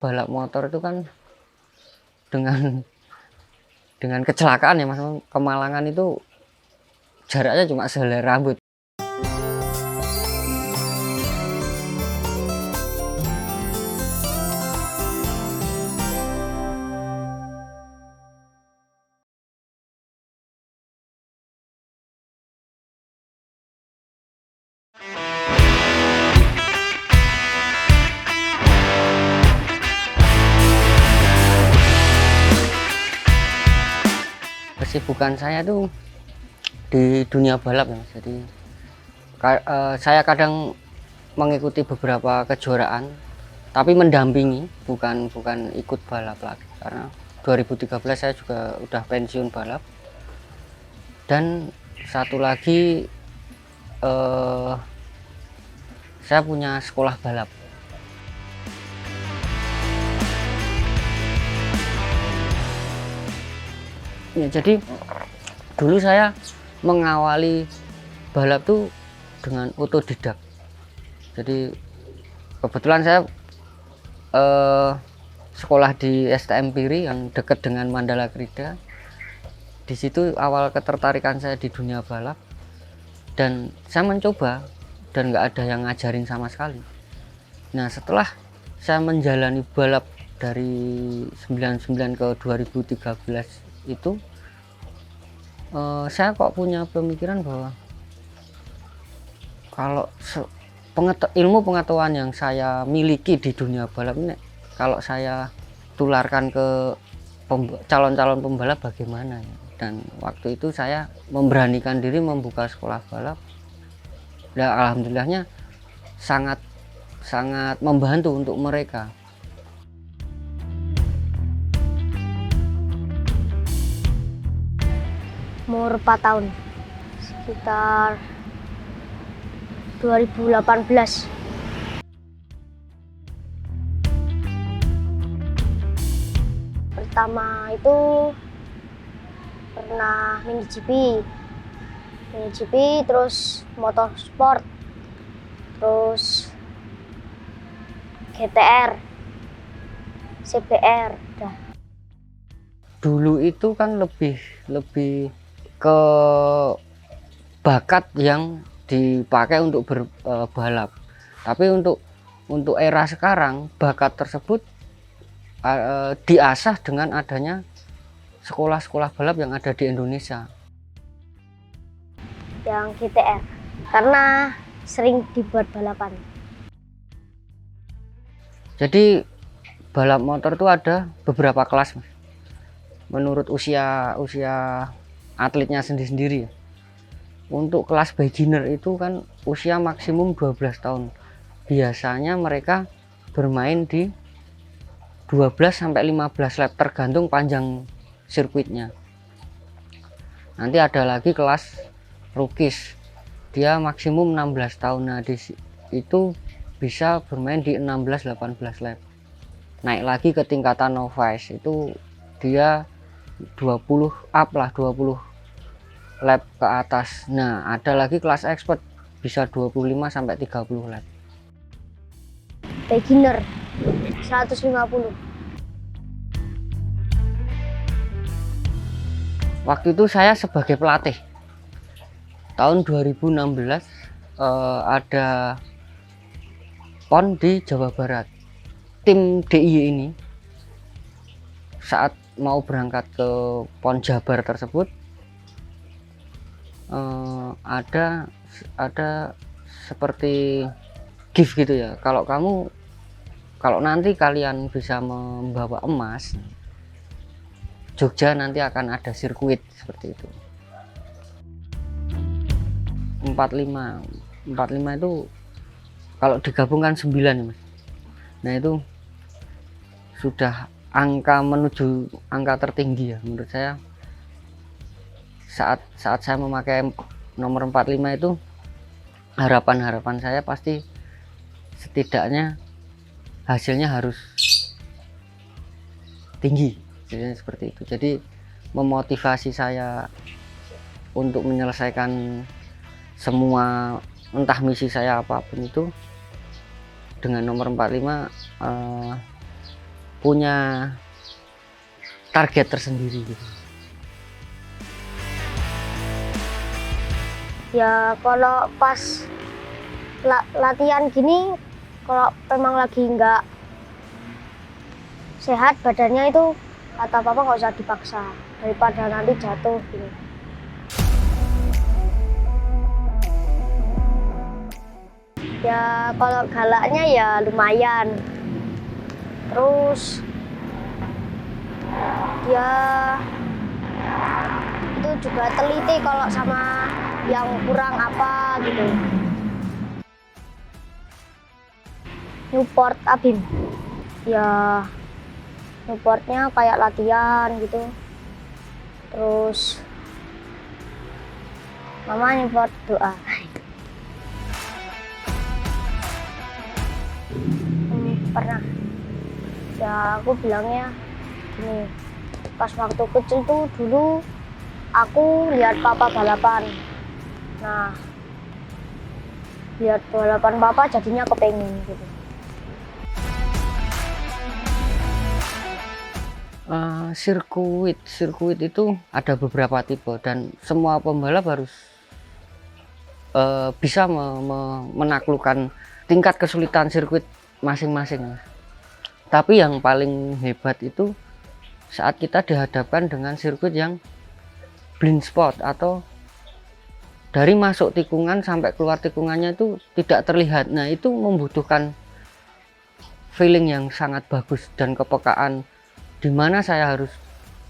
balap motor itu kan dengan kecelakaan ya Mas, ke Malangan itu jaraknya cuma sehelai rambut. Kesibukan saya tuh di dunia balap ya Mas. Jadi saya kadang mengikuti beberapa kejuaraan tapi mendampingi, bukan ikut balap lagi, karena 2013 saya juga udah pensiun balap. Dan satu lagi saya punya sekolah balap. Ya, jadi dulu saya mengawali balap tuh dengan otodidak. Jadi kebetulan saya sekolah di STM Piri yang dekat dengan Mandala Krida. Di situ awal ketertarikan saya di dunia balap, dan saya mencoba dan nggak ada yang ngajarin sama sekali. Nah, setelah saya menjalani balap dari 99 ke 2013 itu saya kok punya pemikiran bahwa kalau ilmu pengetahuan yang saya miliki di dunia balap ini, kalau saya tularkan ke calon-calon pembalap bagaimana ya. Dan waktu itu saya memberanikan diri membuka sekolah balap. Dan alhamdulillahnya sangat membantu untuk mereka. Umur 4 tahun, sekitar 2018. Pertama itu pernah mini GP, terus motorsport, terus GTR, CBR. Dulu itu kan lebih ke bakat yang dipakai untuk berbalap. Tapi untuk era sekarang, bakat tersebut diasah dengan adanya sekolah-sekolah balap yang ada di Indonesia. Yang GTR, karena sering dibuat balapan. Jadi balap motor itu ada beberapa kelas, Mas. Menurut usia atletnya sendiri-sendiri ya. Untuk kelas beginner itu kan usia maksimum 12 tahun. Biasanya mereka bermain di 12 sampai 15 lap tergantung panjang sirkuitnya. Nanti ada lagi kelas rookies. Dia maksimum 16 tahun. Nah, itu bisa bermain di 16-18 lap. Naik lagi ke tingkatan novice, itu dia 20 up lah, 20 lap ke atas. Nah, ada lagi kelas expert, bisa 25 sampai 30 lap. Beginner 150. Waktu itu saya sebagai pelatih. Tahun 2016 ada PON di Jawa Barat. Tim DIY ini saat mau berangkat ke PON Jabar tersebut ada seperti gift gitu ya. Kalau nanti kalian bisa membawa emas, Jogja nanti akan ada sirkuit seperti itu. 45 itu kalau digabungkan 9 ya, Mas. Nah, itu sudah menuju angka tertinggi ya menurut saya. Saat saya memakai nomor 45 itu, harapan saya pasti setidaknya hasilnya harus tinggi. Jadi seperti itu. Jadi memotivasi saya untuk menyelesaikan semua, entah misi saya apapun itu, dengan nomor 45 punya target tersendiri gitu. Ya kalau pas latihan gini, kalau memang lagi nggak sehat badannya itu, kata papa nggak usah dipaksa daripada nanti jatuh gini. Ya kalau galaknya ya lumayan. Terus dia itu juga teliti kalau sama yang kurang apa gitu. Newport Abim. Ya Newportnya kayak latihan gitu. Terus mama Newport doa. Pernah. Ya aku bilangnya gini, pas waktu kecil tuh dulu aku lihat papa balapan. Nah, lihat balapan papa jadinya kepengen gitu. Sirkuit itu ada beberapa tipe dan semua pembalap harus bisa menaklukkan tingkat kesulitan sirkuit masing-masing. Tapi yang paling hebat itu saat kita dihadapkan dengan sirkuit yang blind spot, atau dari masuk tikungan sampai keluar tikungannya itu tidak terlihat. Nah, itu membutuhkan feeling yang sangat bagus dan kepekaan, di mana saya harus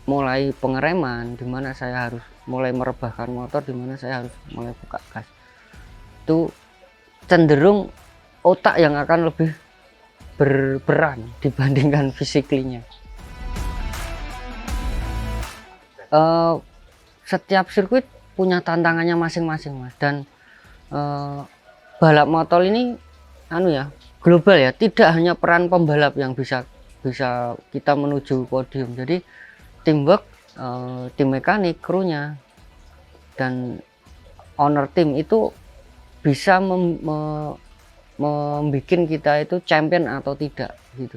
mulai pengereman, di mana saya harus mulai merebahkan motor, di mana saya harus mulai buka gas. Itu cenderung otak yang akan lebih berperan dibandingkan fisiklinya. Setiap sirkuit punya tantangannya masing-masing, Mas, dan balap motor ini global ya, tidak hanya peran pembalap yang bisa kita menuju podium. Jadi teamwork, tim mekanik, krunya, dan owner tim itu bisa membuat kita itu champion atau tidak gitu.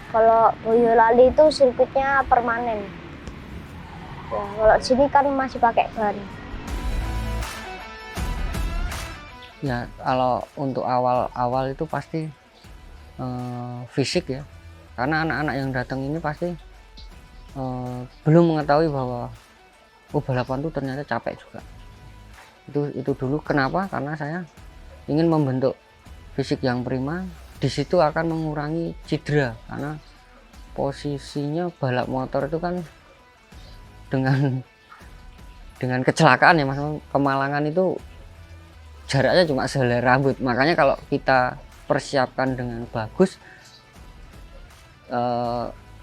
Kalau Boyolali itu sirkuitnya permanen. Ya, kalau di sini kan masih pakai ban. Ya, kalau untuk awal-awal itu pasti fisik ya, karena anak-anak yang datang ini pasti belum mengetahui bahwa balapan itu ternyata capek juga. Itu dulu kenapa? Karena saya ingin membentuk fisik yang prima. Di situ akan mengurangi cedera, karena posisinya balap motor itu kan dengan kecelakaan ya, Mas. Kemalangan itu jaraknya cuma sehelai rambut. Makanya kalau kita persiapkan dengan bagus,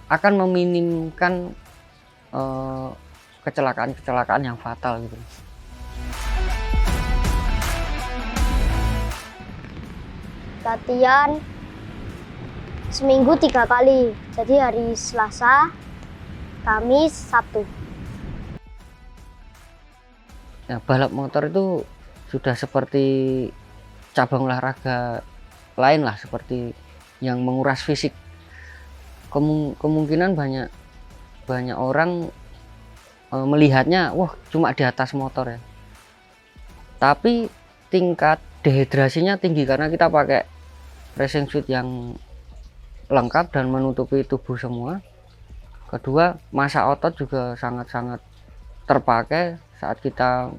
akan meminimkan kecelakaan yang fatal gitu. Latihan seminggu 3 kali, jadi hari Selasa, Kamis, Sabtu. Ya, balap motor itu sudah seperti cabang olahraga lain lah, seperti yang menguras fisik. Kemungkinan banyak orang melihatnya, wah, cuma di atas motor ya. Tapi tingkat dehidrasinya tinggi karena kita pakai racing suit yang lengkap dan menutupi tubuh semua. Kedua, massa otot juga sangat-sangat terpakai saat kita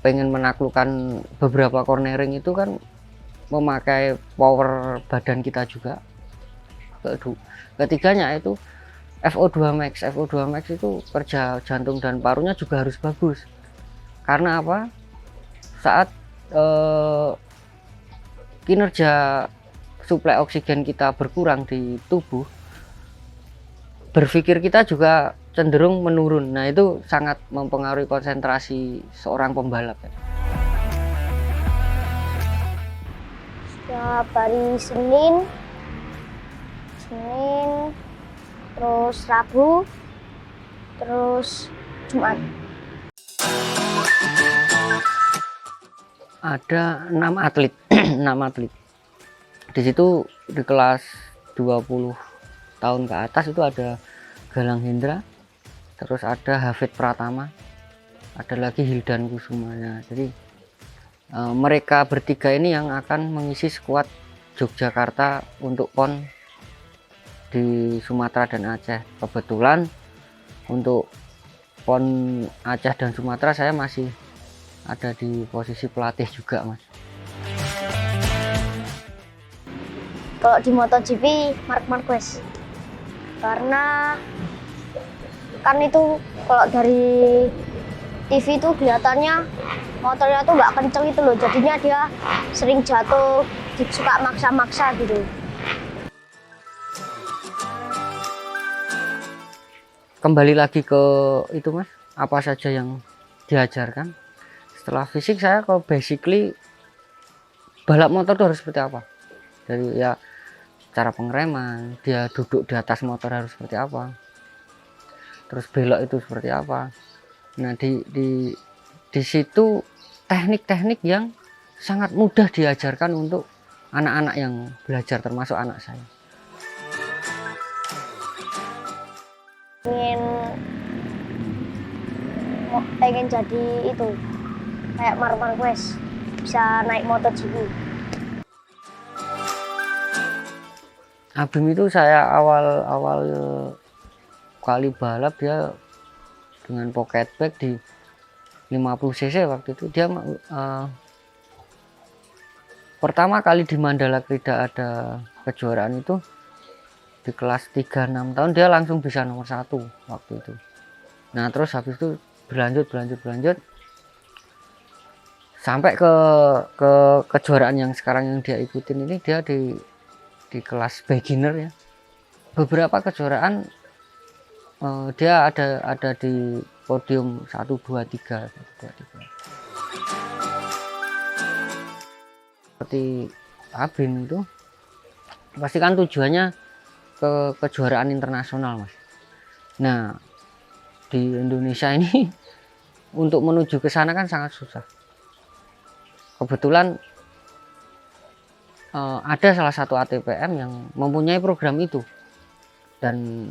pengen menaklukkan beberapa cornering, itu kan memakai power badan kita juga. Ketiganya itu FO2 max. FO2 max itu kerja jantung dan parunya juga harus bagus. Karena apa? Saat kinerja suplai oksigen kita berkurang di tubuh, berpikir kita juga cenderung menurun. Nah, itu sangat mempengaruhi konsentrasi seorang pembalap ya. Setiap hari Senin, terus Rabu, terus Jumat. Ada 6 atlet 6 atlet. Di situ di kelas 20 tahun ke atas itu ada Galang Hendra, terus ada Hafid Pratama, ada lagi Hildan Kusumanya. Jadi mereka bertiga ini yang akan mengisi skuad Yogyakarta untuk PON di Sumatera dan Aceh. Kebetulan untuk PON Aceh dan Sumatera saya masih ada di posisi pelatih juga, Mas. Kalau di MotoGP Marc Marquez, karena kan itu kalau dari TV itu kelihatannya motornya tuh nggak kenceng itu loh, jadinya dia sering jatuh, suka maksa-maksa gitu. Kembali lagi ke itu, Mas, apa saja yang diajarkan setelah fisik. Saya kalau basically balap motor itu harus seperti apa, dari ya cara pengereman, dia duduk di atas motor harus seperti apa, terus belok itu seperti apa. Nah di situ teknik-teknik yang sangat mudah diajarkan untuk anak-anak yang belajar, termasuk anak saya. Pengen jadi itu kayak Marc Marquez, bisa naik MotoGP. Abim itu saya awal kali balap dia dengan pocket bag di 50 cc waktu itu. Dia pertama kali di Mandala Krida ada kejuaraan itu di kelas 3-6 tahun, dia langsung bisa nomor 1 waktu itu. Nah terus habis itu berlanjut sampai ke kejuaraan yang sekarang yang dia ikutin ini. Dia di kelas beginner ya. Beberapa kejuaraan dia ada di podium 1, 2, 3. Seperti Abim itu pasti kan tujuannya ke kejuaraan internasional, Mas. Nah di Indonesia ini untuk menuju ke sana kan sangat susah. Kebetulan ada salah satu ATPM yang mempunyai program itu, dan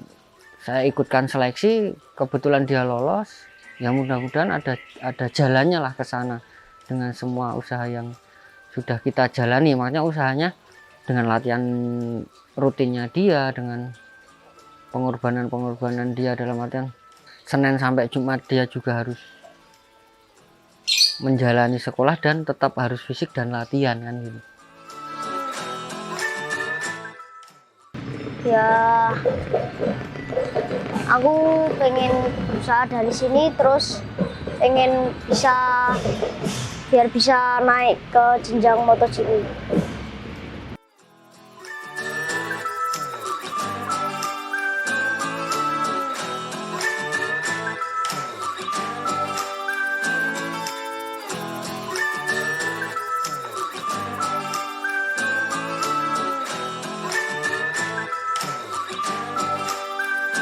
saya ikutkan seleksi. Kebetulan dia lolos, ya mudah-mudahan ada jalannya lah ke sana dengan semua usaha yang sudah kita jalani. Makanya usahanya dengan latihan rutinnya dia, dengan pengorbanan dia dalam artian Senin sampai Jumat dia juga harus menjalani sekolah dan tetap harus fisik dan latihan kan gitu. Ya aku pengen usaha dari sini, terus pengen biar bisa naik ke jenjang MotoGP.